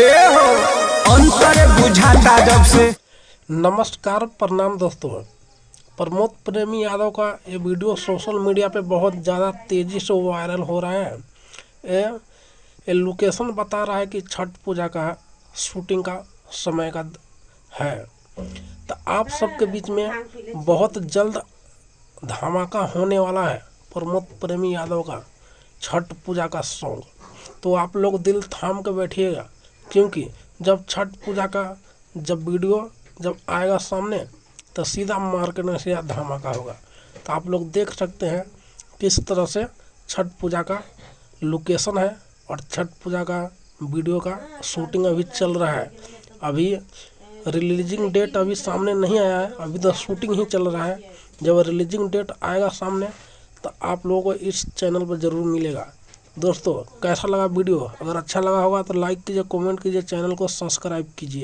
ए हो अंतर बुझाता जब से। नमस्कार, प्रणाम दोस्तों। प्रमोद प्रेमी यादव का ये वीडियो सोशल मीडिया पे बहुत ज़्यादा तेज़ी से वायरल हो रहा है। ये लोकेशन बता रहा है कि छठ पूजा का शूटिंग का समय का है। तो आप सबके बीच में बहुत जल्द धमाका होने वाला है प्रमोद प्रेमी यादव का छठ पूजा का सॉन्ग। तो आप लोग दिल थाम के बैठिएगा, क्योंकि जब छठ पूजा का वीडियो जब आएगा सामने तो सीधा मार्केट में सीधा धमाका होगा। तो आप लोग देख सकते हैं किस तरह से छठ पूजा का लोकेशन है और छठ पूजा का वीडियो का शूटिंग अभी चल रहा है। अभी रिलीजिंग डेट अभी सामने नहीं आया है, अभी तो शूटिंग ही चल रहा है। जब रिलीजिंग डेट आएगा सामने तो आप लोगों को इस चैनल पर ज़रूर मिलेगा। दोस्तों, कैसा लगा वीडियो? अगर अच्छा लगा होगा तो लाइक कीजिए, कमेंट कीजिए, चैनल को सब्सक्राइब कीजिए।